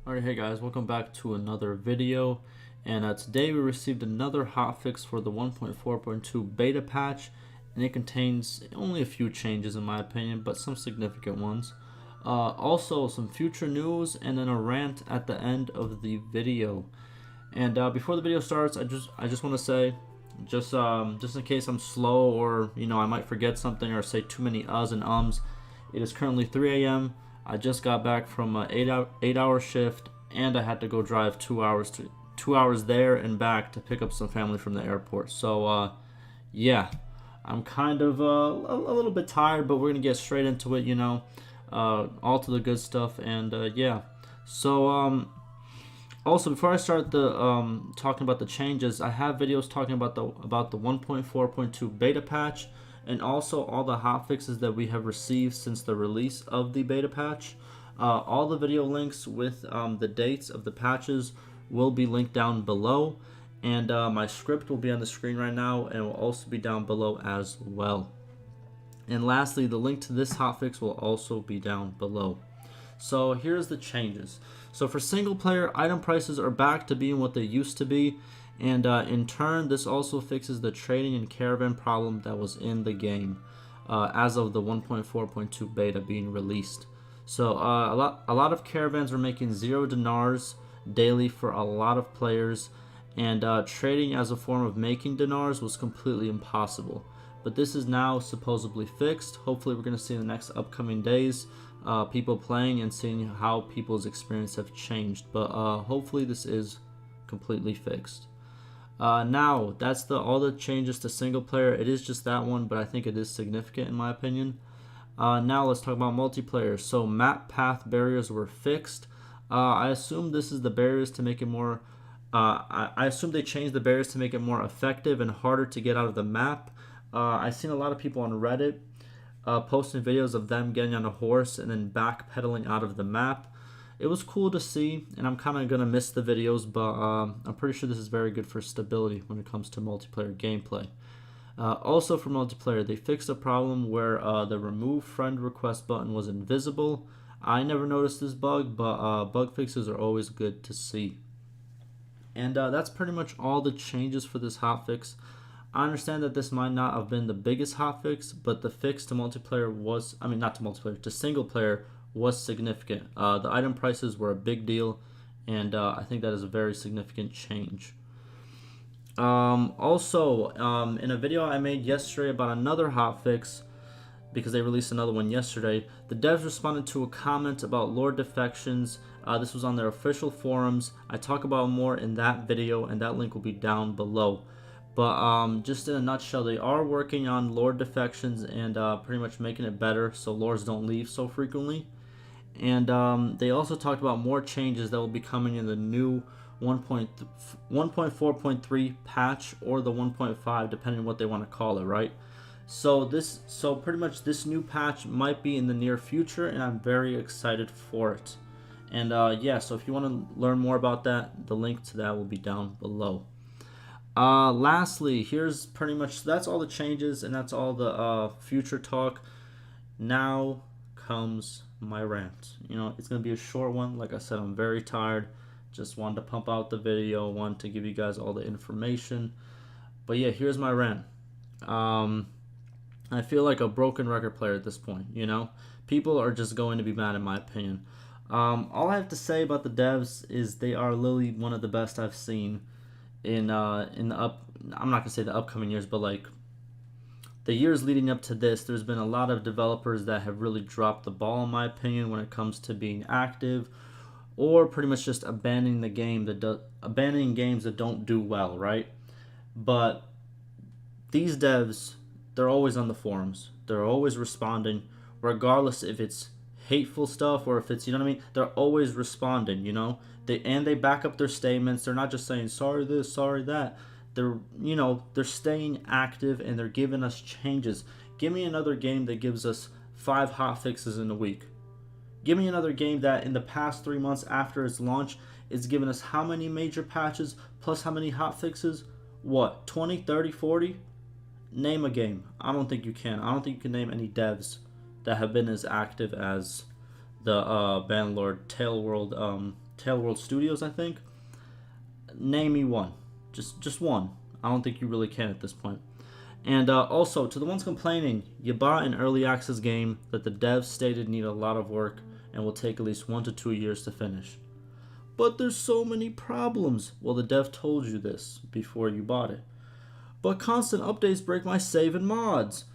Alright, hey guys, welcome back to another video. And today we received another hotfix for the 1.4.2 beta patch, and it contains only a few changes in my opinion, but some significant ones. Also some future news, and then a rant at the end of the video. And before the video starts, I just want to say, just in case I'm slow or I might forget something or say too many uhs and ums, it is currently 3 a.m. I just got back from an 8-hour shift, and I had to go drive 2 hours there and back to pick up some family from the airport. So yeah, I'm kind of a little bit tired, but we're gonna get straight into it. All to the good stuff, and yeah. So also, before I start the talking about the changes, I have videos talking about the 1.4.2 beta patch, and also all the hotfixes that we have received since the release of the beta patch. All the video links with the dates of the patches will be linked down below, and my script will be on the screen right now, and it will also be down below as well. And lastly, the link to this hotfix will also be down below. So here's the changes. So for single player, item prices are back to being what they used to be, and in turn this also fixes the trading and caravan problem that was in the game as of the 1.4.2 beta being released. So a lot of caravans were making 0 denars daily for a lot of players, and trading as a form of making denars was completely impossible. But this is now supposedly fixed. Hopefully we're going to see in the next upcoming days people playing and seeing how people's experience have changed. But hopefully this is completely fixed. Now that's all the changes to single player. It is just that one, but I think it is significant in my opinion. Now let's talk about multiplayer. So map path barriers were fixed. I assume this is the barriers to make it more I assume they changed the barriers to make it more effective and harder to get out of the map. I've seen a lot of people on Reddit posting videos of them getting on a horse and then backpedaling out of the map. It was cool to see, and I'm kind of going to miss the videos, but I'm pretty sure this is very good for stability when it comes to multiplayer gameplay. Also for multiplayer, they fixed a problem where the remove friend request button was invisible. I never noticed this bug, but bug fixes are always good to see. And that's pretty much all the changes for this hotfix. I understand that this might not have been the biggest hotfix, but the fix to multiplayer was, not to multiplayer, to single player was significant. The item prices were a big deal, and I think that is a very significant change. Also, in a video I made yesterday about another hotfix, because they released another one yesterday, the devs responded to a comment about Lord Defections. This was on their official forums. I talk about more in that video, and that link will be down below. But just in a nutshell, they are working on Lord Defections and pretty much making it better so lords don't leave so frequently. And they also talked about more changes that will be coming in the new 1.4.3 patch, or the 1.5, depending on what they want to call it, right? So pretty much this new patch might be in the near future, and I'm very excited for it. And yeah, so if you want to learn more about that, the link to that will be down below. Lastly, here's pretty much, that's all the changes, and that's all the future talk. Now comes my rant. It's gonna be a short one. Like I said, I'm very tired. Just wanted to pump out the video, wanted to give you guys all the information. But yeah, here's my rant. I feel like a broken record player at this point. People are just going to be mad in my opinion. All I have to say about the devs is they are literally one of the best I've seen in the I'm not gonna say the upcoming years, but like the years leading up to this. There's been a lot of developers that have really dropped the ball in my opinion when it comes to being active, or pretty much just abandoning the game abandoning games that don't do well, right? But these devs, they're always on the forums. They're always responding, regardless if it's hateful stuff or if it's, they're always responding, They back up their statements. They're not just saying sorry this, sorry that. They're they're staying active, and they're giving us changes. Give me another game that gives us 5 hotfixes in a week. Give me another game that in the past 3 months after its launch is giving us how many major patches plus how many hotfixes? What, 20, 30, 40? Name a game. I don't think you can. I don't think you can name any devs that have been as active as the Bannerlord Tail World Tailworld Studios, I think. Name me one. Just one. I don't think you really can at this point. And also, to the ones complaining, you bought an early access game that the devs stated needed a lot of work and will take at least 1 to 2 years to finish. But there's so many problems. Well, the dev told you this before you bought it. But constant updates break my save and mods.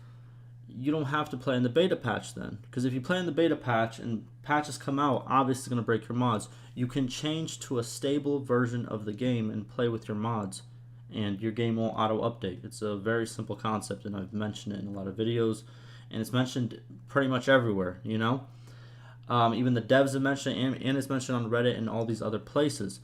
You don't have to play in the beta patch then. Because if you play in the beta patch and patches come out, obviously it's going to break your mods. You can change to a stable version of the game and play with your mods. And your game won't auto-update. It's a very simple concept, and I've mentioned it in a lot of videos. And it's mentioned pretty much everywhere, you know? Even the devs have mentioned it, and it's mentioned on Reddit and all these other places.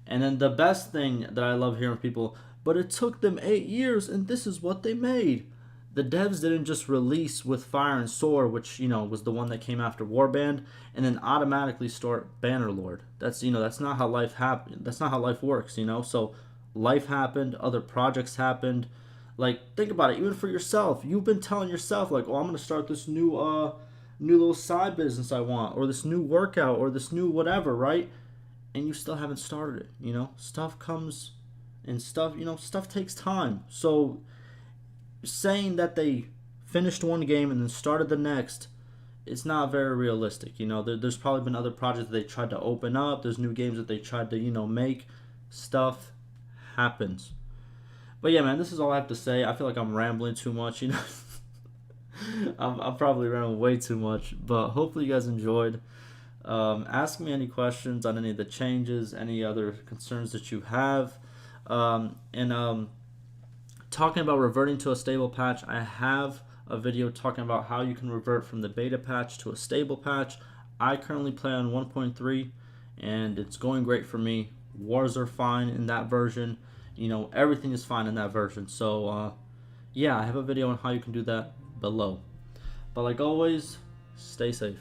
And then the best thing that I love hearing from people, but it took them 8 years, and this is what they made. The devs didn't just release with Fire and Sword, which, you know, was the one that came after Warband, and then automatically start Bannerlord. That's, you know, that's not how life happened. That's not how life works, you know? So life happened, other projects happened. Like, think about it, even for yourself. You've been telling yourself, like, oh, I'm going to start this new little side business I want, or this new workout, or this new whatever, right? And you still haven't started it, you know? Stuff comes and stuff, you know, stuff takes time. So saying that they finished one game and then started the next, it's not very realistic, you know? There's probably been other projects that they tried to open up. There's new games that they tried to, you know, make. Stuff happens. But yeah, man, this is all I have to say. I feel like I'm rambling too much, you know? I'm probably rambling way too much, but hopefully you guys enjoyed. Ask me any questions on any of the changes, any other concerns that you have. Talking about reverting to a stable patch, I have a video talking about how you can revert from the beta patch to a stable patch. I currently play on 1.3, and it's going great for me. Wars are fine in that version. You know, everything is fine in that version. So, yeah, I have a video on how you can do that below. But like always, stay safe.